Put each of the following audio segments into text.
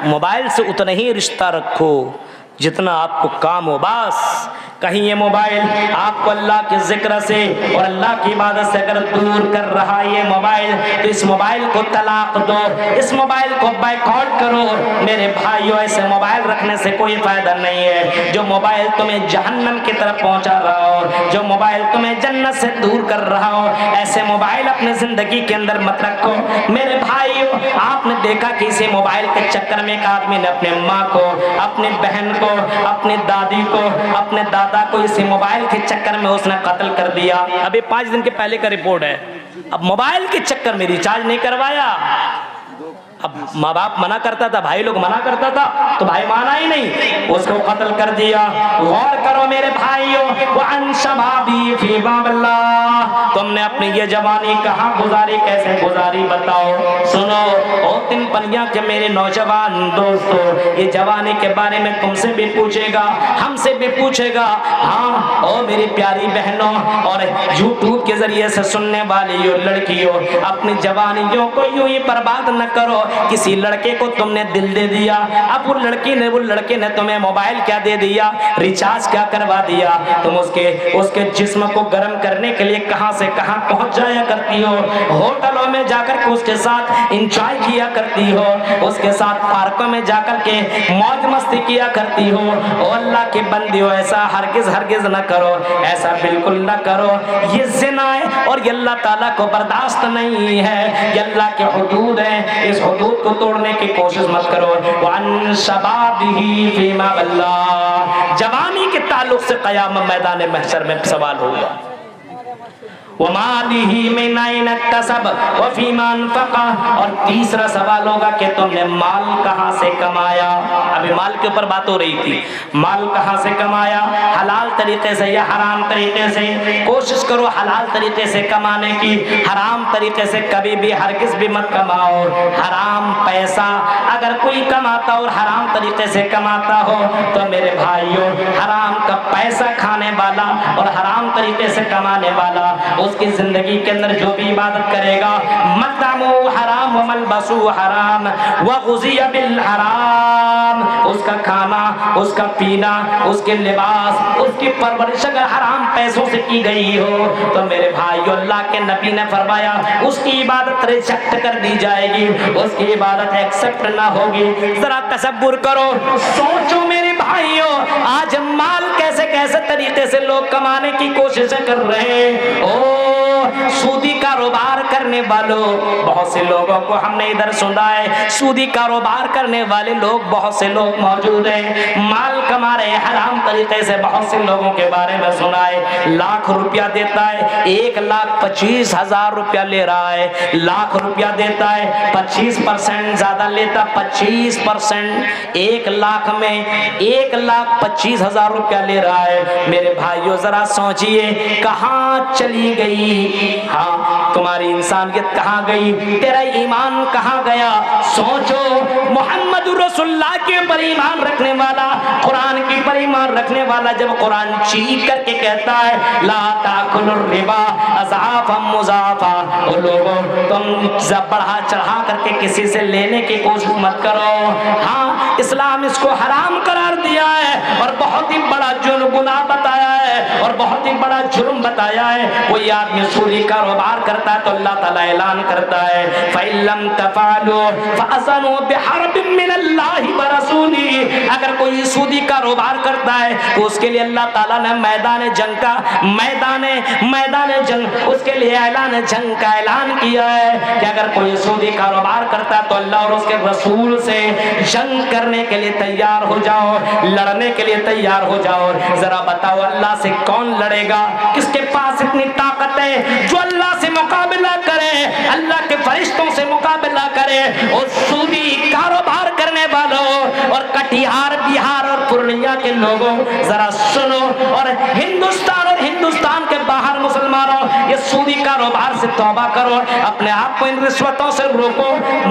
Mobile سے اتنا ہی رشتہ رکھو جتنا آپ کو کام ہو. بس کہیں یہ موبائل آپ کو اللہ کے ذکر سے اور اللہ کی عبادت سے اگر دور کر رہا ہے یہ موبائل، تو اس موبائل کو طلاق دو، اس موبائل کو بائیکاٹ کرو. میرے بھائیو، ایسے موبائل رکھنے سے کوئی فائدہ نہیں ہے. جو موبائل تمہیں جہنم کی طرف پہنچا رہا ہو، جو موبائل تمہیں جنت سے دور کر رہا ہو، ایسے موبائل اپنے زندگی کے اندر مت رکھو. میرے بھائیو، آپ نے دیکھا کہ اسی موبائل کے چکر میں ایک آدمی نے اپنے ماں کو، اپنی بہن کو، اپنی دادی کو، اپنے دادا کو اسی موبائل کے چکر میں اس نے قتل کر دیا. ابھی 5 دن کے پہلے کا رپورٹ ہے. اب موبائل کے چکر میں ریچارج نہیں کروایا. اب ماں باپ منع کرتا تھا، بھائی لوگ منع کرتا تھا تو بھائی مانا ہی نہیں، اس کو قتل کر دیا. غور کرو میرے بھائیو، وَعَنْ شَبَابِي فِي بَابِ اللَّهِ، تم نے اپنی یہ جوانی کہاں گزاری، کیسے گزاری بتاؤ. سنو او تن پنیا کے میرے نوجوان دوستو، یہ جوانی کے بارے میں تم سے بھی پوچھے گا، ہم سے بھی پوچھے گا. ہاں او میری پیاری بہنوں اور یوٹیوب کے ذریعے سے سننے والی لڑکیوں، اپنی جوانیوں کو یوں ہی برباد نہ کرو. کسی لڑکے کو تم نے دل دے دیا، اب وہ لڑکے نے تمہیں موبائل کیا دے دیا، ریچارج کیا کروا دیا. تم اس کے جسم کو گرم کرنے کے لیے کہاں سے کہاں پہنچ جایا کرتی ہو. ہوٹلوں میں جا کر کے اس کے ساتھ انجوائے کیا کرتی ہو، اس کے ساتھ پارکوں میں جا کر کے موج مستی کیا کرتی ہو. او اللہ کے بندیوں، ایسا ہرگز نہ کرو، ایسا بالکل نہ کرو. یہ زنا ہے اور یہ اللہ تعالیٰ کو برداشت نہیں ہے. یہ اللہ کے حدود ہیں، اس حدود کو توڑنے کی کوشش مت کرو. وَعَنْ شَبَابِهِ فِيمَا بَلَّهِ، جوانی کے تعلق سے قیامت میدان محشر میں سوال ہوگا. وَمَالِهِ مِنْ أَيْنَ اكْتَسَبَ وَفِيمَا أَنْفَقَ، اور تیسرا سوال ہوگا کہ تم نے مال کہاں سے کمایا. ابھی مال کے اوپر بات ہو رہی تھی. مال کہاں سے کمایا، حلال طریقے سے یا حرام طریقے سے. کوشش کرو حلال طریقے سے کمانے کی، حرام طریقے سے کبھی بھی ہرگز بھی مت کماؤ. حرام پیسہ اگر کوئی کماتا اور حرام طریقے سے کماتا ہو تو میرے بھائیوں، حرام کا پیسہ کھانے والا اور حرام طریقے سے کمانے والا، اس کی زندگی کے اندر جو بھی عبادت کرے گا، مطعمو حرام وملبسو حرام وغذی بالحرام، اس کا کھانا، اس کا پینا، اس کے لباس، اس کی پرورش اگر حرام پیسوں سے کی گئی ہو تو میرے بھائیو، اللہ کے نبی نے فرمایا اس کی عبادت ریجیکٹ کر دی جائے گی، اس کی عبادت ایکسپٹ نہ ہوگی. ذرا تصور کرو، سوچو میرے بھائیو، آج مال کیسے کیسے طریقے سے لوگ کمانے کی کوششیں کر رہے ہیں. سودی کاروبار کرنے والوں، بہت سے لوگوں کو ہم نے ادھر سنا ہے، سودی کاروبار کرنے والے لوگ بہت سے لوگ موجود ہیں، مال کما رہے ہیں حرام طریقے سے. بہت سے لوگوں کے بارے میں سنا ہے، لاکھ روپیہ دیتا ہے، 1,25,000 روپیہ لے رہا ہے. لاکھ روپیہ دیتا ہے، 25% زیادہ لیتا، 25%، 1 لاکھ میں 1,25,000 روپیہ لے رہا ہے. میرے بھائیو ذرا سوچئے، کہاں چلی گئی؟ ہاں تمہاری انسانیت کہاں گئی؟ تیرا ایمان کہاں گیا؟ سوچو، محمد رسول اللہ کے پر ایمان رکھنے والا، قرآن کی پر ایمان رکھنے والا، جب قرآن چیخ کر کے کہتا ہے لا تاکلوا الربا اضعافا مضاعفا، اور لوگوں تم بڑھا چڑھا کر کے کسی سے لینے کی کوشش مت کرو. ہاں اسلام اس کو حرام قرار دیا ہے اور بہت ہی بڑا گناہ بتایا ہے اور بہت ہی بڑا جرم بتایا ہے. کوئی آدمی سودی کاروبار کرتا ہے تو اللہ تعالیٰ اعلان کرتا ہے فَإِن لَّمْ تَفْعَلُوا فَأَذَنُوا بِحَرْبٍ مِّنَ اللَّهِ وَرَسُولِهِ، اگر کوئی سودی کاروبار کرتا ہے تو اس کے لیے اللہ تعالیٰ نے میدان جنگ اس کے لیے اعلان جنگ کا اعلان کیا ہے کہ اگر کوئی سودی کاروبار کرتا ہے تو اللہ اور اس کے رسول سے جنگ کرنے کے لیے تیار ہو جاؤ، لڑنے کے لیے تیار ہو جاؤ. ذرا بتاؤ اللہ سے کون لڑے گا؟ کس کے پاس اتنی طاقت ہے جو اللہ سے مقابلہ کرے، اللہ کے فرشتوں سے مقابلہ کرے؟ اور سودی کاروبار کرنے والوں اور کٹیہار، بہار اور پورنیہ کے لوگوں ذرا سنو، اور ہندوستان کے باہر مسلمانوں، یہ سودی کاروبار سے توبہ کرو، اپنے آپ کو ان رشوتوں سے روکو،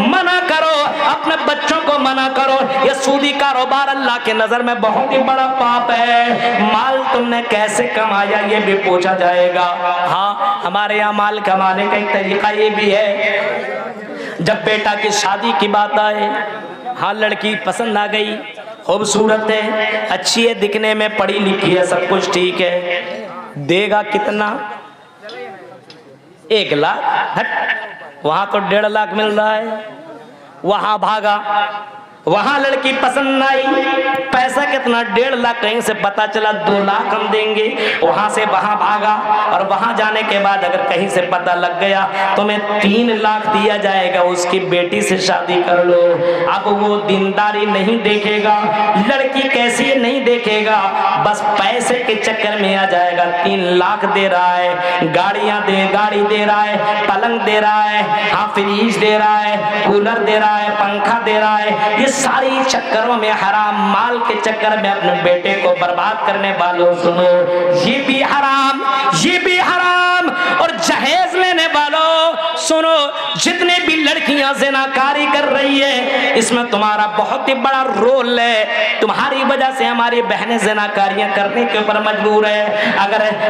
منع کرو، اپنے بچوں کو منع کرو. یہ سودی کاروبار اللہ کے نظر میں بہت ہی بڑا پاپ ہے. مال تم نے کیسے کمایا یہ بھی پوچھا جائے گا. ہاں ہمارے یہاں مال کمانے کا ایک طریقہ یہ بھی ہے، جب بیٹا کی شادی کی بات آئے ہاں لڑکی پسند آ گئی، خوبصورت ہے، اچھی ہے دکھنے میں، پڑھی لکھی ہے، سب کچھ ٹھیک ہے، دے گا کتنا؟ 1 لاکھ؟ ہٹ، وہاں تو 1.5 لاکھ مل رہا ہے۔ وہاں بھاگا، وہاں لڑکی پسند آئی، پیسہ کتنا؟ 1.5 لاکھ، کہیں سے پتا چلا 2 لاکھ ہم دیں گے، وہاں سے وہاں بھاگا، اور وہاں جانے کے بعد اگر کہیں سے پتا لگ گیا تمہیں 3 لاکھ دیا جائے گا، اس کی بیٹی سے شادی کر لو۔ اب وہ دینداری نہیں دیکھے گا، لڑکی کیسی نہیں دیکھے گا، بس پیسے کے چکر میں آ جائے گا۔ 3 لاکھ دے رہا ہے، گاڑی دے رہا ہے، پلنگ دے رہا ہے، ہاں فریج دے رہا ہے، کولر دے رہا ہے، پنکھا دے رہا ہے، یہ ساری چکروں میں، حرام مال کے چکر میں اپنے بیٹے کو برباد کرنے والوں سنو، یہ بھی حرام، یہ بھی حرام۔ اور جہیز لینے والوں سنو، جتنے بھی لڑکیاں زناکاری کر رہی ہے، اس میں تمہارا بہت ہی بڑا رول ہے، تمہاری وجہ سے ہماری بہنیں زناکاریاں کرنے کے اوپر مجبور ہے۔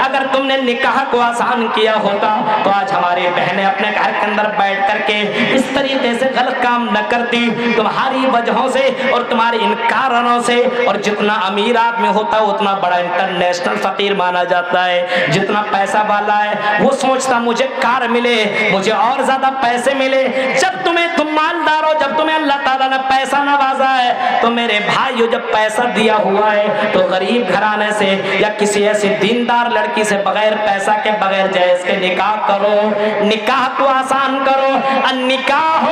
اگر تم نے نکاح کو آسان کیا ہوتا تو آج ہماری بہنیں اپنے گھر کے اندر بیٹھ کر کے اس طریقے سے غلط کام نہ کرتی۔ تمہاری وجہوں سے اور تمہارے ان کارنوں سے، اور جتنا امیر آدمی ہوتا ہے اتنا بڑا انٹرنیشنل فقیر مانا جاتا ہے، جتنا پیسہ والا ہے وہ سوچتا مجھے کار ملے، مجھے اور زیادہ پیسے ملے۔ جب تم مالدار ہو، جب تمہیں اللہ تعالیٰ نے پیسہ نوازا ہے، تو میرے بھائیو جب پیسہ دیا ہوا ہے تو غریب گھرانے سے یا کسی ایسی دیندار لڑکی سے بغیر پیسہ کے، بغیر جہیز کے نکاح کرو، نکاح کو آسان کرو۔ النکاح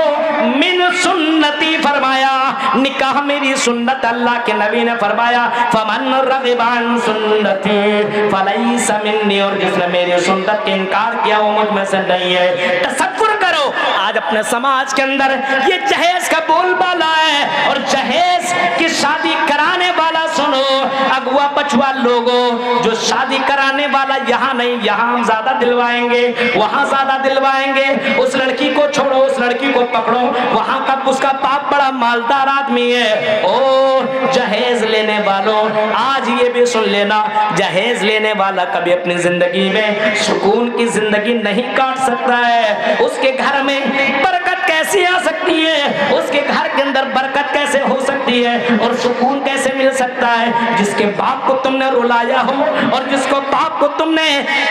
من سنتی، فرمایا نکاح میری سنت، اللہ کے نبی نے فرمایا فمن رغب عن سنتی فلیس منی، اور جس نے میری سنت کے انکار کیا وہ مجھ میں سے نہیں ہے۔ تصور کرو آج اپنے سماج کے اندر یہ جہیز کا بول بالا ہے، اور جہیز کی شادی کرانے والا سنو، اگوا پچھوا لوگوں، جو شادی کرانے والا یہاں نہیں، یہاں ہم زیادہ دلوائیں گے، وہاں زیادہ دلوائیں گے، اس لڑکی کو چھوڑو اس لڑکی کو پکڑو، وہاں کا اس کا باپ بڑا مالدار آدمی ہے۔ او جہیز لینے والوں، آج یہ بھی سن لینا، جہیز لینے والا کبھی اپنی زندگی میں سکون کی زندگی نہیں کاٹ سکتا ہے۔ اس کے گھر میں برکت کیسی آ سکتی ہے، اس کے گھر کے اندر برکت کیسے ہو سکتی ہے، اور سکون کیسے مل سکتا ہے، جس کے باپ کو تم نے رلایا ہو، اور جس کو باپ کو تم نے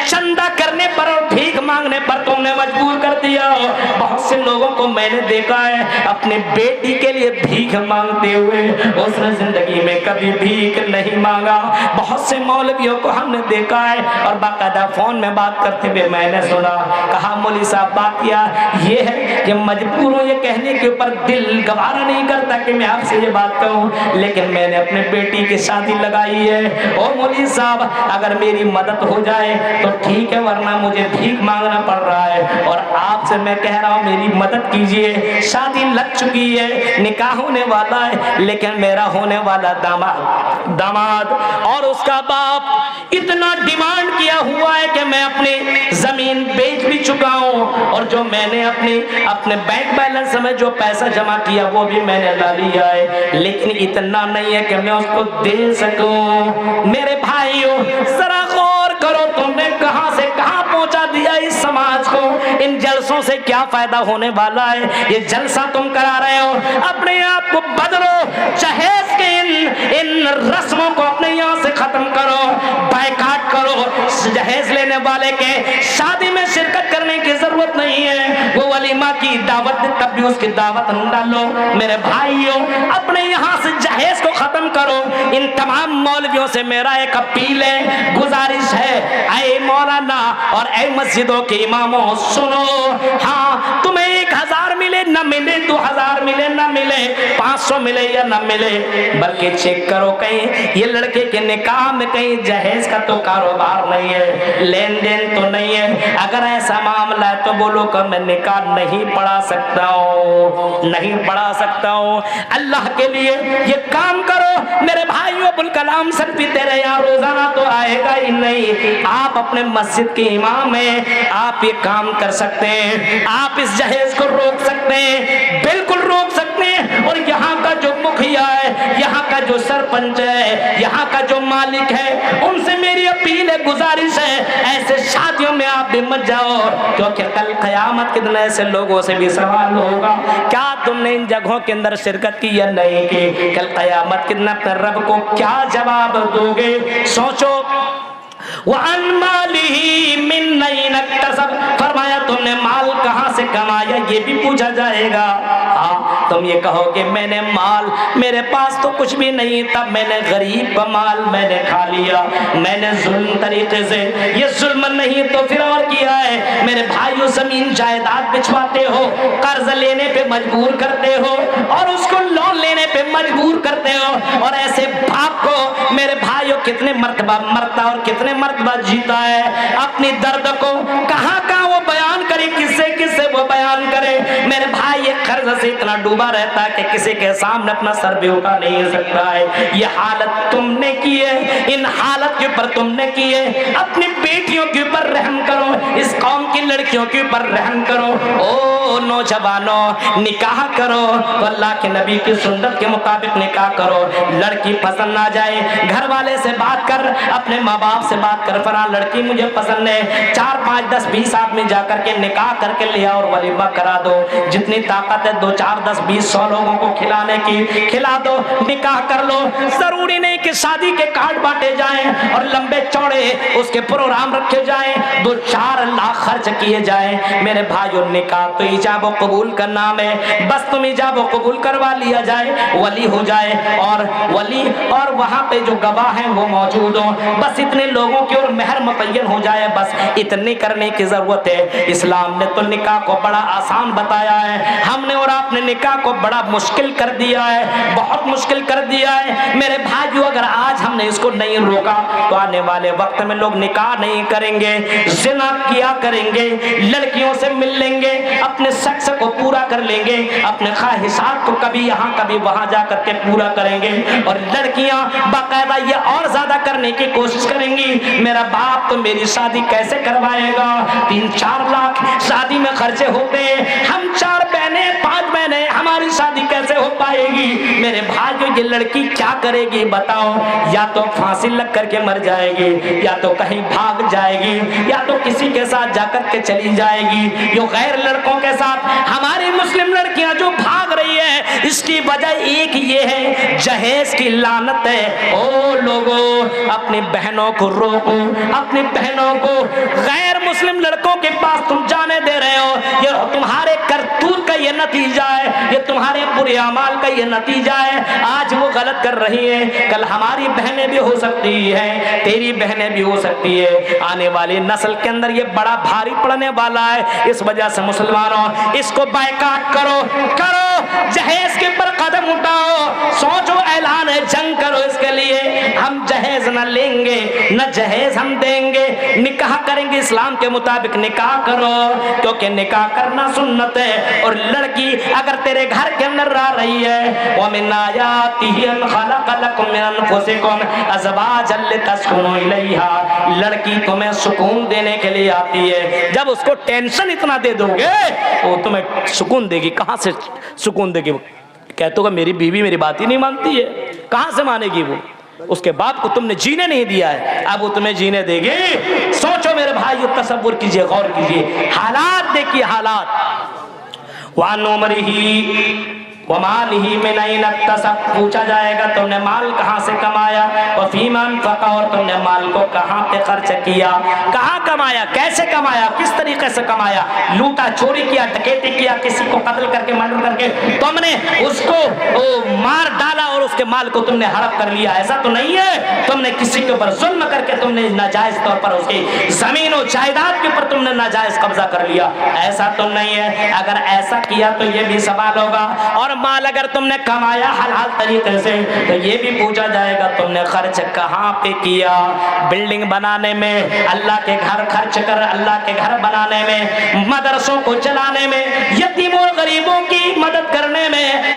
چندہ کرنے پر اور بھیک مانگنے پر تم نے مجبور کر دیا ہو۔ بہت سے لوگوں کو میں نے دیکھا ہے اپنے بیٹی کے لیے بھیک مانگتے ہوئے، اس نے زندگی میں کبھی بھیک نہیں مانگا۔ بہت سے مولویوں کو ہم نے دیکھا ہے، اور باقاعدہ فون میں بات کرتے ہوئے میں نے سنا، کہا مولوی صاحب بات کیا یہ ہے کہ مجبور ہوں، یہ کہنے کے اوپر دل گوارا نہیں کرتا کہ میں آپ سے یہ بات کہوں، لیکن میں نے اپنے بیٹی کی شادی لگائی ہے، او مولوی صاحب اگر میری مدد ہو جائے تو ٹھیک ہے، ورنہ مجھے بھیک مانگنا پڑ رہا ہے، اور آپ سے میں کہہ رہا ہوں میری مدد کیجئے۔ شادی لگ چکی ہے، نکاح ہونے والا ہے، لیکن میرا ہونے والا داماد اور اس کا باپ اتنا ڈیمانڈ کیا ہوا ہے کہ میں اپنی زمین بیچ بھی چکا ہوں، اور جو میں نے اپنے بینک بیلنس میں جو پیسہ جمع کیا وہ بھی میں نے لا لیا ہے، لیکن اتنا نہیں ہے کہ میں اس کو دے سکوں۔ میرے بھائیوں ذرا غور کرو، تم نے کہاں سے کہاں پہنچا دیا اس سماج کو۔ ان جلسوں سے کیا فائدہ ہونے والا ہے؟ یہ جلسہ تم کرا رہے ہو، اپنے آپ کو بدلو، جہیز کے ان رسموں کو اپنے یہاں سے ختم کرو، بائیکاٹ کرو۔ جہیز لینے والے کے شادی میں شرکت کرنے کی ضرورت نہیں ہے، وہ ولیمہ کی دعوت تب بھی اس کی دعوت نہ ڈالو۔ میرے بھائیوں اپنے یہاں سے جہیز کو ختم کرو۔ ان تمام مولویوں سے میرا ایک اپیل ہے، گزارش ہے، اے مولانا اور اے مسجدوں کے اماموں سنو، ہاں تمہیں 1000 ملے نہ ملے، 2000 ملے نہ ملے، 500 ملے یا نہ ملے، بلکہ چیک کرو کہیں یہ لڑکے کے نکاح میں کہیں جہیز کا تو کاروبار نہیں ہے، لین دین تو نہیں ہے۔ اگر ایسا معاملہ ہے تو بولو کہ میں نکاح نہیں پڑھا سکتا ہوں، نہیں پڑھا سکتا ہوں۔ اللہ کے لیے یہ کام کرو میرے بھائیو۔ ابوالکلام سلفی تیرے یہاں روزانہ تو آئے گا ہی نہیں، آپ اپنے مسجد کے امام ہیں، آپ یہ کام کر سکتے ہیں، آپ اس جہیز کو روک سکتے ہیں، بالکل روک سکتے ہیں۔ اور یہاں کا جو مکھیا ہے، یہاں کا جو سرپنچ ہے، یہاں کا جو مالک ہے ان سے میری اپیل ہے، گزارش ہے، ایسے شادیوں میں آپ بھی مت جاؤ، کیونکہ کل قیامت کے دن ایسے لوگوں سے بھی سوال ہوگا کیا تم نے ان جگہوں کے اندر شرکت کی یا نہیں کی؟ کل قیامت کے دن اپنے رب کو کیا جواب دو گے؟ سوچو۔ وَعَنْ مَالِهِ مِنْ أَيْنَ اكْتَسَبَ، فرمایا تم نے مال کہاں سے کمایا یہ بھی پوچھا جائے گا۔ ہاں تم یہ کہو کہ میں نے مال، میرے پاس تو کچھ بھی نہیں تھا، میں نے غریب کا مال میں نے کھا لیا، میں نے ظلم طریقے سے، یہ ظلم نہیں تو پھر اور کیا ہے؟ میرے بھائیو زمین جائیداد بچواتے ہو، قرض لینے پہ مجبور کرتے ہو اور اس کو لون لینے پہ مجبور کرتے ہو، اور ایسے باپ کو میرے بھائیو کتنے مرتبہ مرتا اور کتنے مرتبہ جیتا ہے، اپنی درد کو کہاں کہاں وہ بیان کرے، کس سے وہ بیان کرے۔ میرے بھائی یہ قرض سے اتنا ڈوبا رہتا ہے کہ کسی کے سامنے اپنا سر بھی اٹھا نہیں سکتا ہے۔ یہ حالت تم نے کی ہے، ان حالت کے اوپر تم نے کی ہے۔ اپنی بیٹیوں کے اوپر رحم کرو، اس قوم کی لڑکیوں کے اوپر رحم کرو۔ او نوجوانوں نکاح کرو تو اللہ کے نبی کی سنت کے مطابق نکاح کرو۔ لڑکی پسند نہ جائے گھر والے سے بات کر، اپنے ماں باپ سے بات کر، فلاں لڑکی مجھے پسند ہے، 4 5 10 20 آدمی جا کر کے نکاح کر کے لیا اور ولیمہ کرا دو، جتنی طاقت ہے 2 4 10 20 100 لوگوں کو کھلانے کی کھلا دو، نکاح کر لو۔ ضروری نہیں کہ شادی کے کارڈ بانٹے جائیں اور لمبے چوڑے اس کے پروگرام رکھے جائیں، 2 4 لاکھ خرچ کیے جائیں۔ میرے بھائیو نکاح تو ایجاب و قبول کا نام ہے، بس تم ایجاب و قبول کروا لیا جائے، ولی ہو جائے اور ولی اور وہاں پہ جو گواہ ہیں وہ موجود ہوں، بس اتنے لوگوں کی اور مہر متعین ہو جائے، بس اتنی کرنے کی ضرورت ہے۔ اسلام نے تو نکاح کو بڑا آسان بتایا ہے، ہم نے اور آپ نے نکاح کو بڑا مشکل کر دیا ہے، بہت مشکل کر دیا ہے۔ میرے بھائیو اگر آج ہم نے اس کو نہیں روکا تو آنے والے وقت میں لوگ نکاح نہیں کریں گے، زنا کیا کریں گے، لڑکیوں سے مل لیں گے، اپنے سیکس کو پورا کر لیں گے، اپنے خواہشات کو کبھی یہاں کبھی وہاں جا کر کے پورا کریں گے، اور لڑکیاں باقاعدہ یہ اور زیادہ کرنے کی کوشش کریں گی۔ میرا باپ تو میری شادی کیسے کروائے گا؟ 3 4 لاکھ شادی میں خرچے ہوتے ہیں، ہم 4 بہنیں 5 بہنیں، ہماری شادی کیسے ہو پائے گی؟ میرے بھائیو یہ لڑکی کیا کرے گی بتاؤ؟ یا تو پھانسی لگ کر کے مر جائے گی، یا تو کہیں بھاگ جائے گی، یا تو کسی کے ساتھ جا کر کے چلی جائے گی، جو غیر لڑکوں کے ساتھ۔ ہماری مسلم لڑکیاں جو بھاگ رہی ہے اس کی وجہ ایک یہ ہے، جہیز کی لعنت ہے۔ او لوگوں اپنی بہنوں کو روکو، اپنی بہنوں کو غیر مسلم لڑکوں کے پاس تم جانے دے رہے ہو، یہ تمہارے کرتوت کا یہ نتیجہ ہے، یہ تمہارے برے اعمال کا یہ نتیجہ ہے۔ آج وہ غلط کر رہی ہیں، کل ہماری بہنیں بھی ہو سکتی ہیں، تیری بہنیں بھی ہو سکتی ہے، آنے والی نسل کے اندر یہ بڑا بھاری پڑنے والا ہے۔ اس وجہ سے مسلمانوں اس کو بائیکاٹ کرو، جہیز کے پر قدم اٹھاؤ، سوچو اعلان ہے جنگ کرو اس کے لیے۔ ہم جہیز نہ لیں گے نہ جہیز ہم دیں گے، نکاح کریں گے اسلام کے مطابق نکاح کرو، کیونکہ نکاح کرنا سنت ہے۔ اور لڑکی اگر تیرے گھر کے اندر رہ رہی ہے، وَمِنْ آيَاتِهِ أَنْ خَلَقَ لَكُم مِّنْ أَنفُسِكُمْ أَزْوَاجًا لِتَسْكُنُوا إِلَيْهَا، لڑکی تمہیں سکون دینے کے لیے آتی ہے۔ جب اس کو ٹینشن اتنا دے دو گے وہ تمہیں سکون دے گی، کہاں سے سکون دے گی؟ کہتے ہو میری بیوی میری بات ہی نہیں مانتی ہے، کہاں سے مانے گی وہ؟ اس کے باپ کو تم نے جینے نہیں دیا ہے، اب وہ تمہیں جینے دے گی؟ سوچو میرے بھائیو، تصور کیجئے، غور کیجئے، حالات دیکھیے حالات۔ وَعَنْ عُمْرِهِ وَمَالِهِ مِنْ أَيْنَ اكْتَسَبَ، پوچھا جائے گا تم نے مال کہاں سے کمایا، وَفِيمَا أَنْفَقَ، اور تم نے مال کو کہاں پہ خرچ کیا، کہاں کمایا، کیسے کمایا، کس طریقے سے کمایا، لوٹا چوری کیا، ڈکیتی کیا، کسی کو قتل کر کے مرڈر کر کے تم نے اس کو مار ڈالا اور اس کے مال کو تم نے ہڑپ کر لیا، ایسا تو نہیں ہے؟ تم نے کسی کے اوپر ظلم کر کے تم نے ناجائز طور پر اس کی زمین و جائیداد کے اوپر تم نے ناجائز قبضہ کر لیا، ایسا تو نہیں ہے؟ اگر ایسا کیا تو یہ بھی سوال ہوگا، اور مال اگر تم نے کمایا حلال طریقے سے تو یہ بھی پوچھا جائے گا تم نے خرچ کہاں پہ کیا؟ بلڈنگ بنانے میں، اللہ کے گھر خرچ کر، اللہ کے گھر بنانے میں، مدرسوں کو چلانے میں، یتیموں اور غریبوں کی مدد کرنے میں،